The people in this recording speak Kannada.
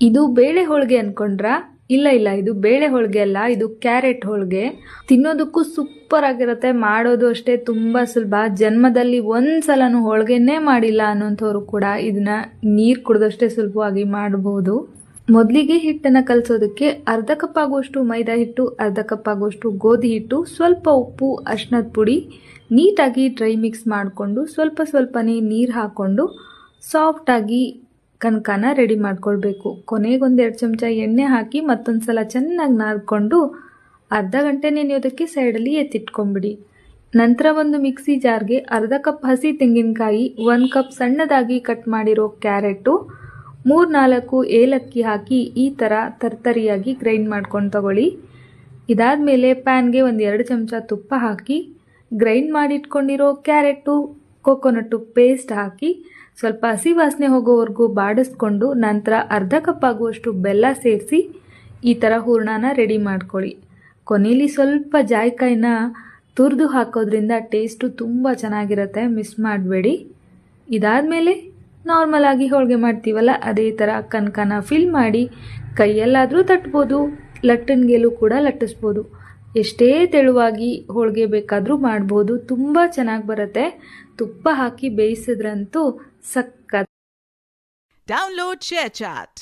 ಇದು ಬೇಳೆ ಹೋಳಿಗೆ ಅನ್ಕೊಂಡ್ರಾ? ಇಲ್ಲ, ಇದು ಬೇಳೆ ಹೋಳಿಗೆ ಅಲ್ಲ, ಇದು ಕ್ಯಾರೆಟ್ ಹೋಳಿಗೆ. ತಿನ್ನೋದಕ್ಕೂ ಸೂಪರ್ ಆಗಿರುತ್ತೆ, ಮಾಡೋದು ಅಷ್ಟೇ ತುಂಬಾ ಸುಲಭ. ಜನ್ಮದಲ್ಲಿ ಒಂದ್ಸಲನೂ ಹೋಳಿಗೆನೇ ಮಾಡಿಲ್ಲ ಅನ್ನೋಂಥವ್ರು ಕೂಡ ಇದನ್ನ ನೀರು ಕುಡಿದಷ್ಟೇ ಸುಲಭವಾಗಿ ಮಾಡಬಹುದು. ಮೊದಲಿಗೆ ಹಿಟ್ಟನ್ನು ಕಲಸೋದಕ್ಕೆ ಅರ್ಧ ಕಪ್ ಆಗುವಷ್ಟು ಮೈದಾ ಹಿಟ್ಟು, ಅರ್ಧ ಕಪ್ ಆಗುವಷ್ಟು ಗೋಧಿ ಹಿಟ್ಟು, ಸ್ವಲ್ಪ ಉಪ್ಪು, ಅರಿಶಿಣದ ಪುಡಿ ನೀಟಾಗಿ ಡ್ರೈ ಮಿಕ್ಸ್ ಮಾಡಿಕೊಂಡು ಸ್ವಲ್ಪನೇ ನೀರು ಹಾಕ್ಕೊಂಡು ಸಾಫ್ಟಾಗಿ ಕನಕನ ರೆಡಿ ಮಾಡ್ಕೊಳ್ಬೇಕು. ಕೊನೆಗೊಂದೆರಡು ಚಮಚ ಎಣ್ಣೆ ಹಾಕಿ ಮತ್ತೊಂದು ಸಲ ಚೆನ್ನಾಗಿ ನಾದ್ಕೊಂಡು ಅರ್ಧ ಗಂಟೆ ನೆನೆಯೋದಕ್ಕೆ ಸೈಡಲ್ಲಿ ಎತ್ತಿಟ್ಕೊಂಬಿಡಿ. ನಂತರ ಒಂದು ಮಿಕ್ಸಿ ಜಾರ್ಗೆ ಅರ್ಧ ಕಪ್ ಹಸಿ ತೆಂಗಿನಕಾಯಿ, 1 ಕಪ್ ಸಣ್ಣದಾಗಿ ಕಟ್ ಮಾಡಿರೋ ಕ್ಯಾರೆಟು, 3-4 ಏಲಕ್ಕಿ ಹಾಕಿ ಈ ಥರ ತರ್ತರಿಯಾಗಿ ಗ್ರೈಂಡ್ ಮಾಡ್ಕೊಂಡು ತಗೊಳ್ಳಿ. ಇದಾದಮೇಲೆ ಪ್ಯಾನ್ಗೆ 1-2 ಚಮಚ ತುಪ್ಪ ಹಾಕಿ ಗ್ರೈಂಡ್ ಮಾಡಿಟ್ಕೊಂಡಿರೋ ಕ್ಯಾರೆಟು, ಕೊಕೊನಟ್ಟು ಪೇಸ್ಟ್ ಹಾಕಿ ಸ್ವಲ್ಪ ಹಸಿ ವಾಸನೆ ಹೋಗೋವರೆಗೂ ಬಾಡಿಸ್ಕೊಂಡು ನಂತರ ಅರ್ಧ ಕಪ್ ಆಗುವಷ್ಟು ಬೆಲ್ಲ ಸೇರಿಸಿ ಈ ಥರ ಹೂರಣನ ರೆಡಿ ಮಾಡ್ಕೊಳ್ಳಿ. ಕೊನೆಯಲ್ಲಿ ಸ್ವಲ್ಪ ಜಾಯಿಕಾಯಿನ ತುರಿದು ಹಾಕೋದ್ರಿಂದ ಟೇಸ್ಟು ತುಂಬ ಚೆನ್ನಾಗಿರುತ್ತೆ, ಮಿಸ್ ಮಾಡಬೇಡಿ. ಇದಾದಮೇಲೆ ನಾರ್ಮಲ್ ಆಗಿ ಹೋಳಿಗೆ ಮಾಡ್ತೀವಲ್ಲ ಅದೇ ಥರ ಕನಕನ ಫಿಲ್ ಮಾಡಿ ಕೈಯಲ್ಲಾದರೂ ತಟ್ಬೋದು, ಲಟ್ಟಣಿಗೆಲೂ ಕೂಡ ಲಟ್ಟಿಸ್ಬೋದು. ಎಷ್ಟೇ ತೆಳುವಾಗಿ ಹೋಳಿಗೆ ಬೇಕಾದರೂ ಮಾಡ್ಬೋದು, ತುಂಬ ಚೆನ್ನಾಗಿ ಬರುತ್ತೆ. ತುಪ್ಪ ಹಾಕಿ ಬೇಯಿಸಿದ್ರಂತೂ ಸಖತ್. Download ShareChat.